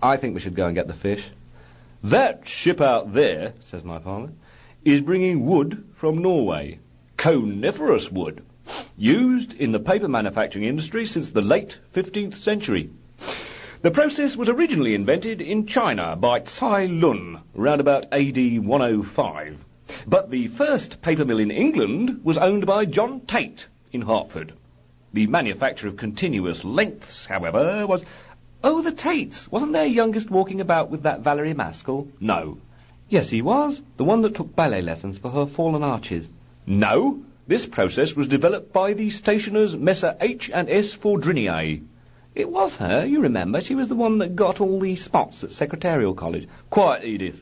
I think we should go and get the fish. That ship out there, says my father, is bringing wood from Norway. Coniferous wood, used in the paper manufacturing industry since the late 15th century. The process was originally invented in China by Cai Lun, around about AD 105. But the first paper mill in England was owned by John Tate in Hertford. The manufacture of continuous lengths, however, was... Oh, the Tates! Wasn't their youngest walking about with that Valerie Maskell? No. Yes, he was. The one that took ballet lessons for her fallen arches. No. This process was developed by the stationers Messer H&S Fordrinier. It was her, you remember. She was the one that got all the spots at Secretarial College. Quiet, Edith.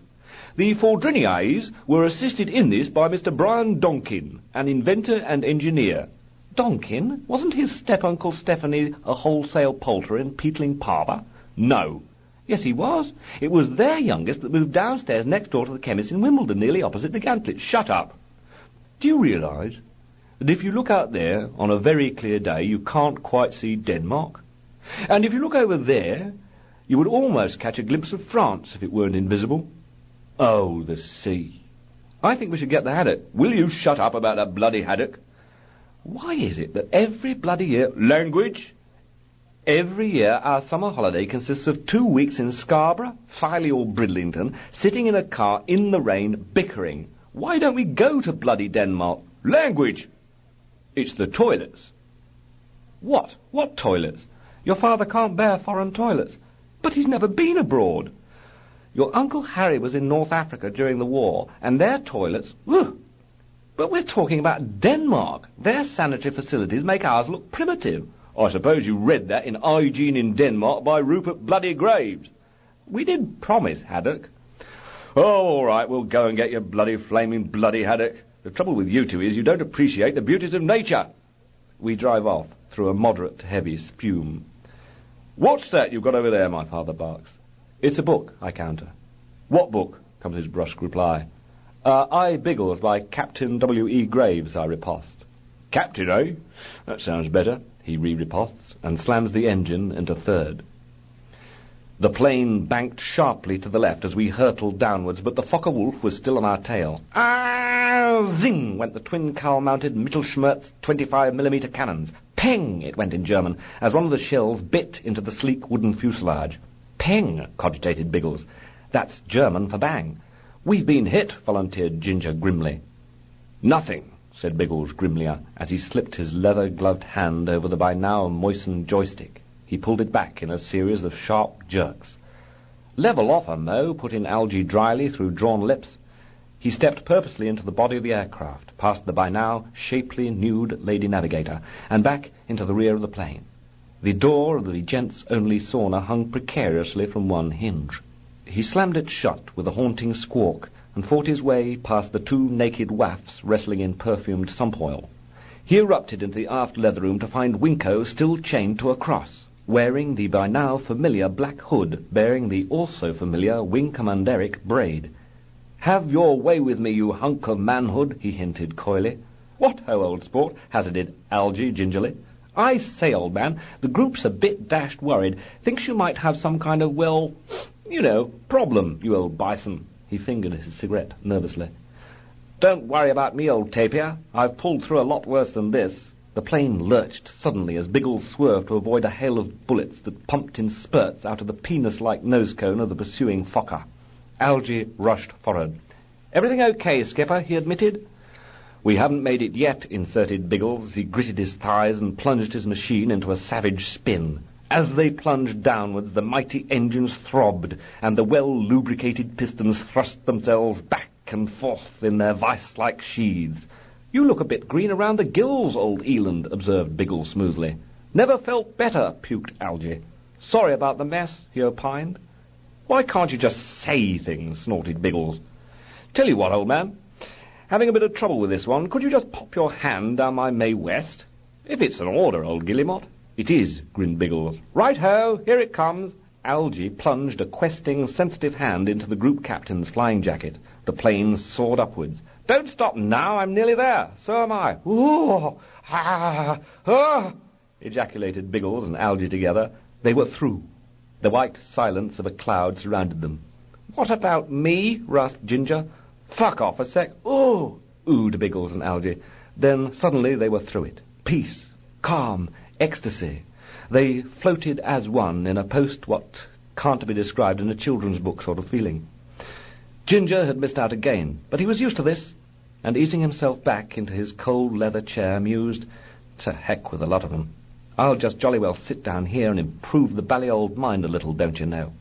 The Fordriniers were assisted in this by Mr. Brian Donkin, an inventor and engineer. Donkin? Wasn't his step-uncle Stephanie a wholesale poulterer in Peatling Parva? No. Yes, he was. It was their youngest that moved downstairs next door to the chemist in Wimbledon, nearly opposite the Gantlett. Shut up. Do you realise that if you look out there on a very clear day, you can't quite see Denmark? And if you look over there, you would almost catch a glimpse of France if it weren't invisible. Oh, the sea. I think we should get the haddock. Will you shut up about that bloody haddock? Why is it that every bloody year... Language! Every year our summer holiday consists of 2 weeks in Scarborough, Filey or Bridlington, sitting in a car in the rain, bickering. Why don't we go to bloody Denmark? Language! It's the toilets. What? What toilets? Your father can't bear foreign toilets. But he's never been abroad. Your Uncle Harry was in North Africa during the war, and their toilets... Ugh. But we're talking about Denmark. Their sanitary facilities make ours look primitive. I suppose you read that in Hygiene in Denmark by Rupert Bloody Graves. We did promise haddock. Oh, all right, we'll go and get your bloody flaming bloody haddock. The trouble with you two is you don't appreciate the beauties of nature. We drive off through a moderate to heavy spume. What's that you've got over there, my father barks. It's a book, I counter. What book? Comes his brusque reply. I. Biggles by Captain W.E. Graves, I riposte. Captain, eh? That sounds better, he re-riposts, and slams the engine into third. The plane banked sharply to the left as we hurtled downwards, but the Fokker-Wulf was still on our tail. Ah! Zing! Went the twin-cowl-mounted Mittelschmerz 25mm cannons. Peng! It went in German, as one of the shells bit into the sleek wooden fuselage. Peng! Cogitated Biggles. That's German for bang. We've been hit, volunteered Ginger grimly. Nothing, said Biggles grimly, as he slipped his leather-gloved hand over the by now moistened joystick. He pulled it back in a series of sharp jerks. Level off 'em, though, put in Algy dryly through drawn lips. He stepped purposely into the body of the aircraft, past the by now shapely nude lady navigator, and back into the rear of the plane. The door of the gents-only sauna hung precariously from one hinge. He slammed it shut with a haunting squawk and fought his way past the 2 naked waifs wrestling in perfumed sump oil. He erupted into the aft leather room to find Winko still chained to a cross, wearing the by now familiar black hood bearing the also familiar wing commanderic braid. "Have your way with me, you hunk of manhood," he hinted coyly. "What ho, old sport?" hazarded Algy gingerly. "I say, old man, the group's a bit dashed worried. Thinks you might have some kind of, well, you know, problem, you old bison." He fingered his cigarette nervously. "Don't worry about me, old tapir. I've pulled through a lot worse than this." The plane lurched suddenly as Biggles swerved to avoid a hail of bullets that pumped in spurts out of the penis-like nose cone of the pursuing Fokker. Algy rushed forward. "Everything okay, Skipper?" he admitted. "We haven't made it yet," inserted Biggles as he gritted his thighs and plunged his machine into a savage spin. As they plunged downwards, the mighty engines throbbed, and the well-lubricated pistons thrust themselves back and forth in their vice-like sheaths. "You look a bit green around the gills, old Eland," observed Biggles smoothly. "Never felt better," puked Algy. "Sorry about the mess," he opined. "Why can't you just say things?" snorted Biggles. "Tell you what, old man, having a bit of trouble with this one. Could you just pop your hand down my May West?" "If it's an order, old Guillemot." "It is," grinned Biggles. "Right-ho, here it comes." Algy plunged a questing, sensitive hand into the group captain's flying jacket. The plane soared upwards. "Don't stop now, I'm nearly there. So am I." "Ooh! Ah! Ah!" ejaculated Biggles and Algy together. They were through. The white silence of a cloud surrounded them. "What about me?" rasped Ginger. "Fuck off a sec." "Oh!" oohed Biggles and Algy. Then suddenly they were through it. Peace, calm, ecstasy. They floated as one in a post-what can't be described in a children's book sort of feeling. Ginger had missed out again, but he was used to this, and easing himself back into his cold leather chair, mused, "To heck with a lot of them. I'll just jolly well sit down here and improve the bally old mind a little, don't you know."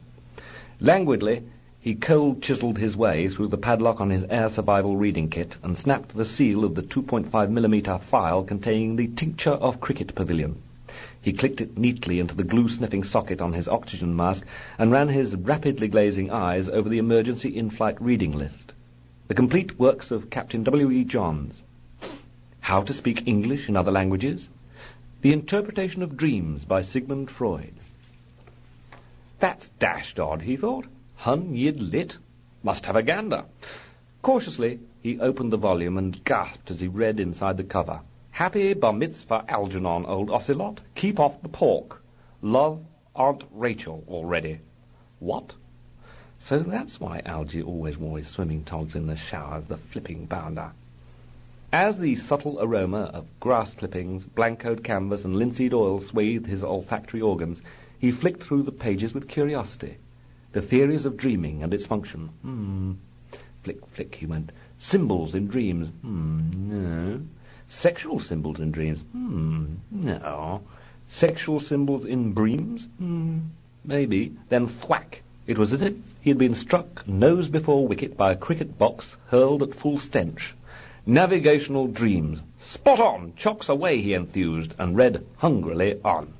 Languidly, he cold-chiselled his way through the padlock on his air survival reading kit and snapped the seal of the 2.5mm file containing the tincture of cricket pavilion. He clicked it neatly into the glue-sniffing socket on his oxygen mask and ran his rapidly glazing eyes over the emergency in-flight reading list. The complete works of Captain W.E. Johns. How to Speak English in Other Languages. The Interpretation of Dreams by Sigmund Freud. That's dashed odd, he thought. Hun Yid Lit. Must have a gander. Cautiously, he opened the volume and gasped as he read inside the cover. Happy bar mitzvah Algernon, old ocelot. Keep off the pork. Love, Aunt Rachel already. What? So that's why Algy always wore his swimming togs in the showers, the flipping bounder. As the subtle aroma of grass clippings, blancoed canvas, and linseed oil swathed his olfactory organs, he flicked through the pages with curiosity. The theories of dreaming and its function. Flick, flick, he went. Symbols in dreams. No. Sexual symbols in dreams. No. Sexual symbols in dreams? Maybe. Then thwack. It was as if he had been struck nose before wicket by a cricket box hurled at full stench. Navigational dreams. Spot on! Chocks away, he enthused, and read hungrily on.